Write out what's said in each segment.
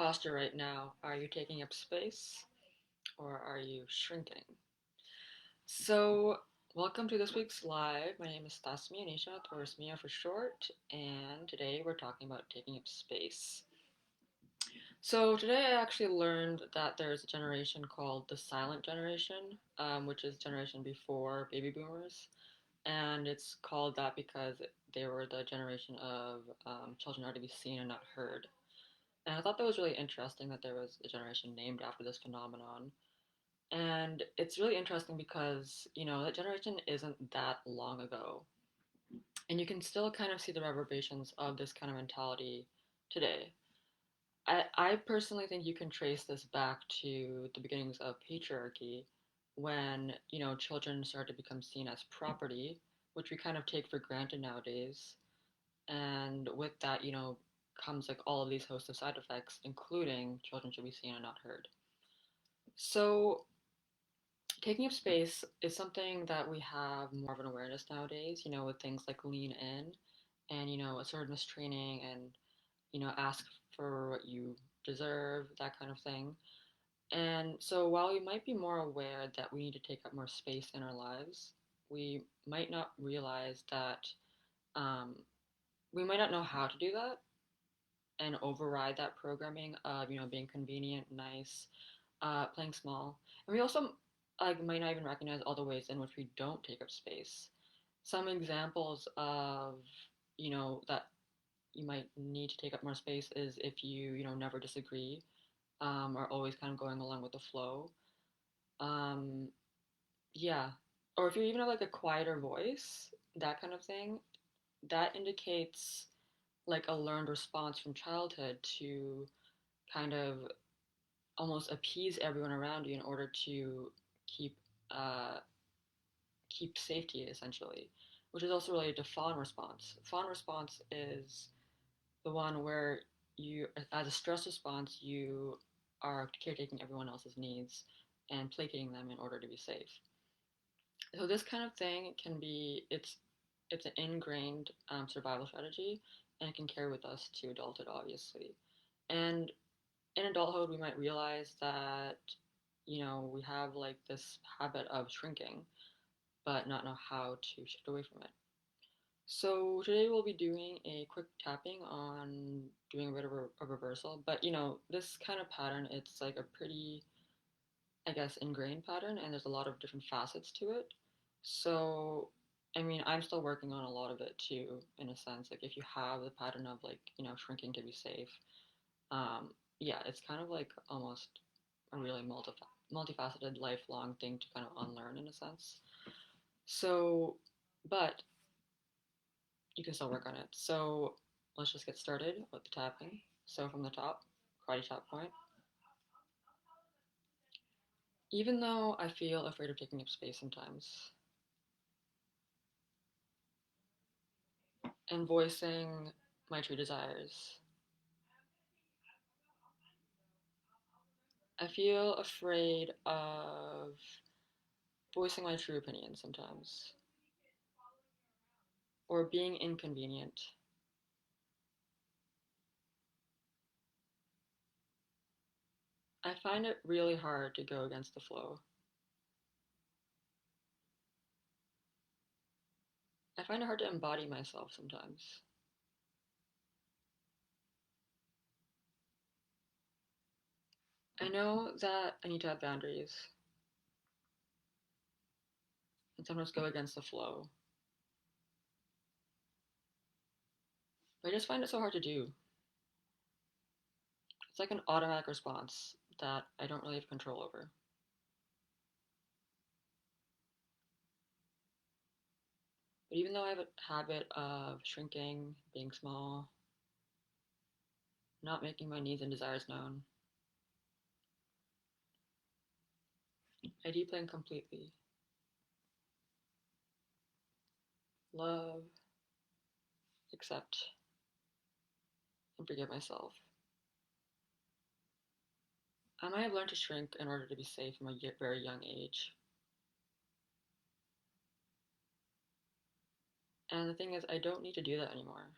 posture right now? Are you taking up space or are you shrinking? So, welcome to this week's live. My name is Tasmi Anisha, or Smia for short, and today we're talking about taking up space. So, today I actually learned that there's a generation called the silent generation, which is generation before baby boomers, and it's called that because they were the generation of children are to be seen and not heard. And I thought that was really interesting that there was a generation named after this phenomenon. And it's really interesting because, that generation isn't that long ago. And you can still kind of see the reverberations of this kind of mentality today. I personally think you can trace this back to the beginnings of patriarchy when, children start to become seen as property, which we kind of take for granted nowadays. And with that, comes like all of these hosts of side effects, including children should be seen and not heard. So taking up space is something that we have more of an awareness nowadays, with things like lean in and, assertiveness training and, ask for what you deserve, that kind of thing. And so while we might be more aware that we need to take up more space in our lives, we might not realize that um, we might not know how to do that and override that programming of being convenient, nice, playing small, and we also might not even recognize all the ways in which we don't take up space. Some examples of that you might need to take up more space is if you never disagree, are always kind of going along with the flow. Um, yeah, or if you even have like a quieter voice, that kind of thing, that indicates like a learned response from childhood to kind of almost appease everyone around you in order to keep uh, keep safety essentially, which is also related to fawn response. Fawn response is the one where you, as a stress response, you are caretaking everyone else's needs and placating them in order to be safe. So this kind of thing can be it's an ingrained survival strategy, and it can carry with us to adulthood, obviously. And in adulthood, we might realize that, we have like this habit of shrinking, but not know how to shift away from it. So today we'll be doing a quick tapping on doing a bit of a reversal, but this kind of pattern, it's like a pretty, I guess, ingrained pattern, and there's a lot of different facets to it. So, I mean, I'm still working on a lot of it too, in a sense. Like, if you have the pattern of like, shrinking to be safe, um, yeah, it's kind of like almost a really multifaceted, lifelong thing to kind of unlearn in a sense. So, but you can still work on it. So, let's just get started with the tapping. So, from the top, karate tap point. Even though I feel afraid of taking up space sometimes, and voicing my true desires, I feel afraid of voicing my true opinion sometimes, or being inconvenient. I find it really hard to go against the flow. I find it hard to embody myself sometimes. I know that I need to have boundaries and sometimes go against the flow, but I just find it so hard to do. It's like an automatic response that I don't really have control over. But even though I have a habit of shrinking, being small, not making my needs and desires known, I deeply and completely love, accept, and forgive myself. I might have learned to shrink in order to be safe from a very young age. And the thing is, I don't need to do that anymore.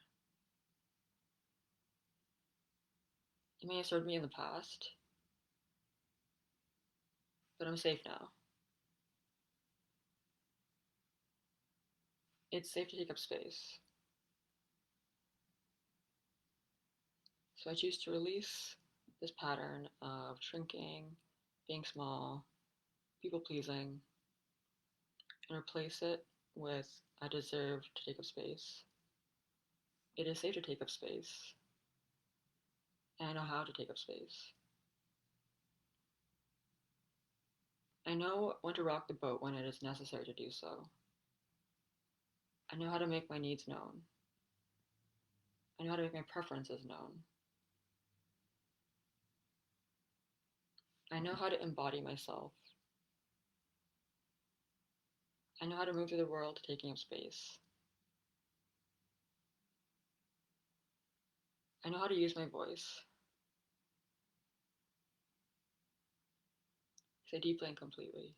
It may have served me in the past, but I'm safe now. It's safe to take up space. So I choose to release this pattern of shrinking, being small, people pleasing, and replace it with I deserve to take up space. It is safe to take up space, and I know how to take up space. I know when to rock the boat when it is necessary to do so. I know how to make my needs known. I know how to make my preferences known. I know how to embody myself. I know how to move through the world taking up space. I know how to use my voice. Say deeply and completely.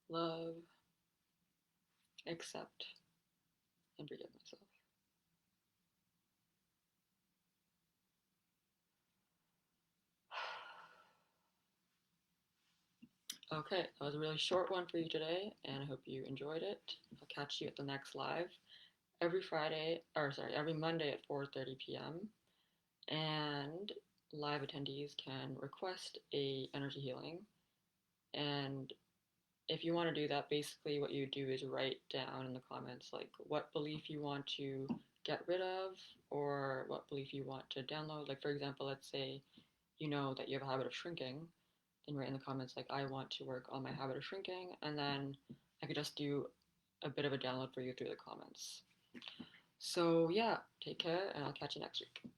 Love, accept, and forgive myself. Okay, that was a really short one for you today, and I hope you enjoyed it. I'll catch you at the next live every Monday at 4:30 p.m. And live attendees can request a energy healing. And if you want to do that, basically what you do is write down in the comments like what belief you want to get rid of or what belief you want to download. Like for example, let's say you know that you have a habit of shrinking, then write in the comments like I want to work on my habit of shrinking, and then I could just do a bit of a download for you through the comments. So yeah, take care and I'll catch you next week.